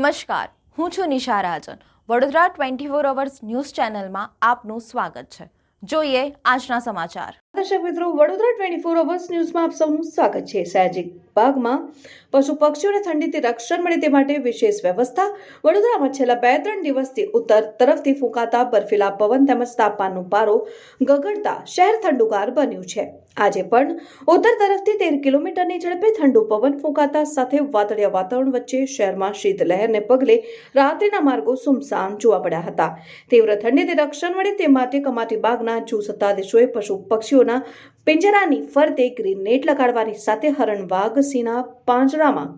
નમસ્કાર, હું છું નિશા રાજન. વડોદરા 24 અવર્સ ન્યૂઝ ચેનલમાં આપનું સ્વાગત છે. જોઈએ આજના સમાચાર. દર્શક મિત્રો, વડોદરા 24 અવર્સ ન્યૂઝમાં આપ સૌનું સ્વાગત છે. સાહજિક બાગમાં પશુ પક્ષીઓને ઠંડીથી રક્ષણ મળે તે માટે વિશેષ વ્યવસ્થા. વડોદરામાં છેલ્લા 2-3 દિવસથી ઉત્તર તરફથી ફૂંકાતા બર્ફીલા પવન તેમજ તાપમાનનો પારો ગગડતા શહેર ઠંડુગાર બન્યું છે. આજે પણ ઉત્તર તરફથી 13 કિલોમીટરની ઝડપે ઠંડુ પવન ફૂંકાતા સાથે વાદળિયા વાતાવરણ વચ્ચે શહેરમાં શીતલહેરને પગલે રાત્રિના માર્ગો સુમસામ જોવા મળ્યા હતા. તીવ્ર ઠંડીથી રક્ષણ મળે તે માટે કમાટી બાગના જૂ સત્તાધીશોએ પશુ પક્ષીઓના પિંજરાની ફરતે ગ્રીન નેટ લગાડવાની સાથે હરણ, વાઘ, સિંહના પાંજરામાં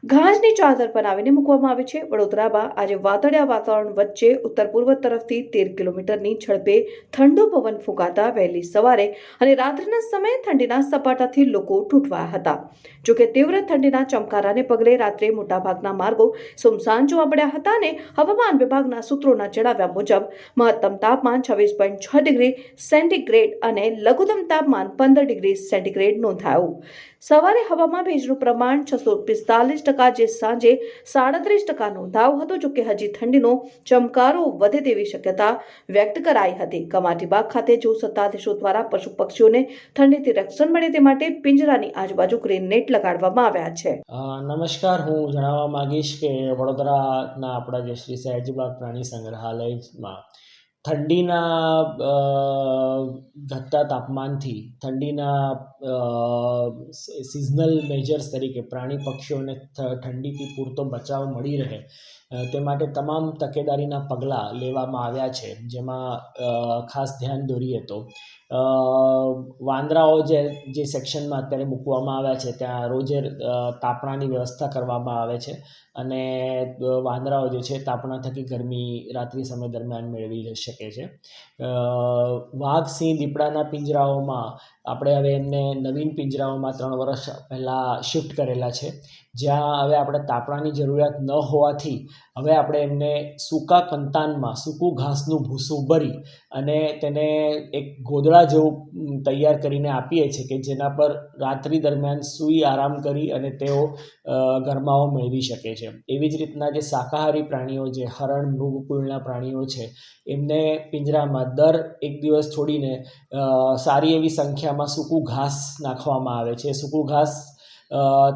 ઘાસની ચાદર બનાવીને મૂકવામાં આવે છે. વડોદરામાં આજે વાદળિયા વાતાવરણ વચ્ચે ઉત્તર પૂર્વ તરફથી 13 કિલોમીટરની ઝડપે ઠંડુ પવન ફૂંકાતા વહેલી સવારે અને રાત્રિના સમયે ઠંડીના સપાટાથી લોકો તૂટવાયા હતા. જોકે તીવ્ર ઠંડીના ચમકારાને પગલે રાત્રે મોટાભાગના માર્ગો સુમસાન જોવા મળ્યા હતા અને હવામાન વિભાગના સૂત્રોના જણાવ્યા મુજબ મહત્તમ તાપમાન 26.6 ડિગ્રી સેન્ટીગ્રેડ અને લઘુત્તમ તાપમાન 15 ડિગ્રી સેન્ટીગ્રેડ નોંધાયું. સવારે હવામાં ભેજનું પ્રમાણ 645%, જે સાંજે 37% નોંધાયું હતું. જોકે હજી ઠંડીનો ચમકારો વધે તેવી શક્યતા વ્યક્ત કરાઈ હતી. કમાટીબાગ ખાતે જૂ સત્તાધીશો દ્વારા પશુ પક્ષીઓને ઠંડીથી રક્ષણ મળે તે માટે પિંજરાની આજુબાજુ ગ્રીન નેટ લગાડવામાં આવ્યા છે. નમસ્કાર, હું જણાવવા માંગીશ કે વડોદરાના આપણા જે શ્રી સયાજીબાગ પ્રાણી સંગ્રહાલયમાં ઠંડીના ઘટતા તાપમાનથી ઠંડીના સિઝનલ મેજર્સ તરીકે પ્રાણી પક્ષીઓને ઠંડીથી પૂરતો બચાવ મળી રહે તે માટે તમામ તકેદારીના પગલાં લેવામાં આવ્યા છે. જેમાં ખાસ ધ્યાન દોરીએ તો વાંદરાઓ જે સેક્શનમાં અત્યારે મૂકવામાં આવ્યા છે ત્યાં રોજે તાપણાની વ્યવસ્થા કરવામાં આવે છે અને વાંદરાઓ જે છે તાપણા થકી ગરમી રાત્રિ સમય દરમિયાન મેળવી શકે છે. વાઘ, સિંહ, દીપડાના પિંજરાઓમાં આપણે હવે એમને નવીન પિંજરાઓમાં 3 વર્ષ પહેલાં શિફ્ટ કરેલા છે, જ્યાં હવે આપણે તાપણાની જરૂરિયાત ન હોવાથી હવે આપણે એમને સૂકા કંતાનમાં સૂકું ઘાસનું ભૂસું ભરી અને તેને એક ગોદડા જેવું તૈયાર કરીને આપીએ છીએ કે જેના પર રાત્રિ દરમિયાન સૂઈ આરામ કરી અને તેઓ ગરમાવો મેળવી શકે છે. એવી જ રીતના જે શાકાહારી પ્રાણીઓ, જે હરણ, મૃગકુળના પ્રાણીઓ છે, એમને પિંજરામાં દર 1 દિવસ છોડીને સારી એવી સંખ્યામાં સૂકું ઘાસ નાખવામાં આવે છે. સૂકું ઘાસ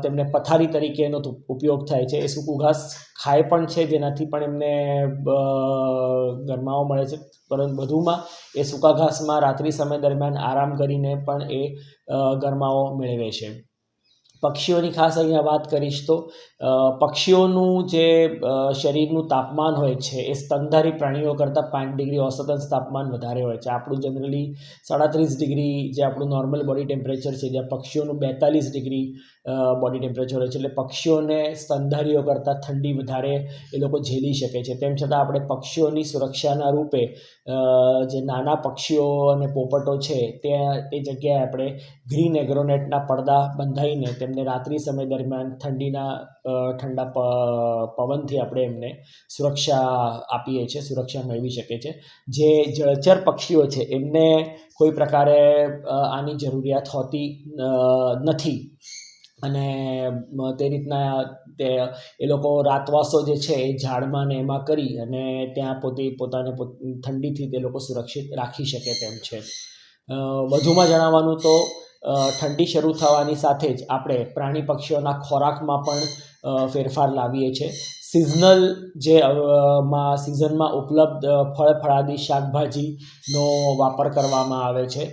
તેમને પથારી તરીકેનો ઉપયોગ થાય છે. એ સૂકું ઘાસ ખાય પણ છે, જેનાથી પણ એમને ગરમાવો મળે છે. પરંતુ વધુમાં એ સૂકા ઘાસમાં રાત્રિ સમય દરમિયાન આરામ કરીને પણ એ ગરમાવો મેળવે છે. પક્ષીઓની ખાસ અહીંયા વાત કરીશ તો પક્ષીઓનું જે શરીરનું તાપમાન હોય છે એ સ્તનધારી પ્રાણીઓ કરતાં 5 ડિગ્રી ઓસતન તાપમાન વધારે હોય છે. આપણું જનરલી 37 ડિગ્રી જે આપણું નોર્મલ બોડી ટેમ્પરેચર છે, જ્યાં પક્ષીઓનું 42 ડિગ્રી બોડી ટેમ્પરેચર હોય છે. એટલે પક્ષીઓને સ્તનધારીઓ કરતાં ઠંડી વધારે એ લોકો ઝેલી શકે છે. તેમ છતાં આપણે પક્ષીઓની સુરક્ષાના રૂપે જે નાના પક્ષીઓ અને પોપટો છે તે જગ્યાએ આપણે ગ્રીન એગ્રોનેટના પડદા બંધાઈને તેમને રાત્રિ સમય દરમિયાન ઠંડા પવનથી આપણે એમને સુરક્ષા આપીએ છીએ, સુરક્ષા મેળવી શકે છે. જે જળચર પક્ષીઓ છે એમને કોઈ પ્રકારે આની જરૂરિયાત હોતી નથી અને તે રીતના એ લોકો રાતવાસો જે છે એ ઝાડમાં ને એમાં કરી અને ત્યાં પોતાને ઠંડીથી તે લોકો સુરક્ષિત રાખી શકે તેમ છે. વધુમાં જણાવવાનું તો ઠંડી શરૂ થવાની સાથે જ આપણે પ્રાણી પક્ષીઓના ખોરાકમાં પણ ફેરફાર લાવીએ છીએ. સિઝનલ સિઝનમાં ઉપલબ્ધ ફળ, ફળાદી, શાકભાજીનો વાપર કરવામાં આવે છે.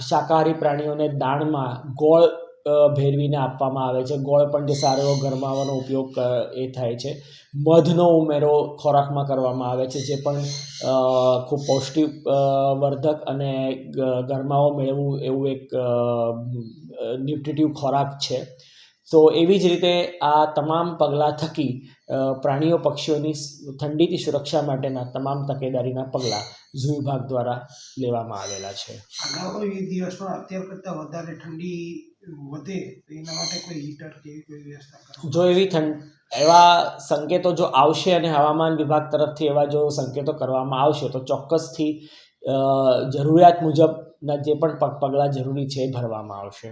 શાકાહારી પ્રાણીઓને દાણમાં ગોળ ભેળવીને આપવામાં આવે છે. ગોળ પણ જે સારો ગરમાવાનો ઉપયોગ એ થાય છે. મધનો ઉમેરો ખોરાકમાં કરવામાં આવે છે, જે પણ ખૂબ પૌષ્ટિક વર્ધક અને ગરમાવો મેળવવું એવું એક ન્યુટ્રિટિવ ખોરાક છે. તો એવી જ રીતે આ તમામ પગલાં થકી પ્રાણીઓ પક્ષીઓની ઠંડીથી સુરક્ષા માટેના તમામ તકેદારીના પગલાં ઝૂ વિભાગ દ્વારા લેવામાં આવેલા છે. આગામી દિવસમાં અત્યાર કરતાં વધારે ઠંડી વધે તો એના માટે કોઈ હીટર કે કોઈ વ્યવસ્થા જો એવા સંકેતો જો આવશે અને હવામાન વિભાગ તરફથી એવા જો સંકેતો કરવામાં આવશે તો ચોક્કસથી જરૂરિયાત મુજબના જે પણ પગલાં જરૂરી છે એ ભરવામાં આવશે.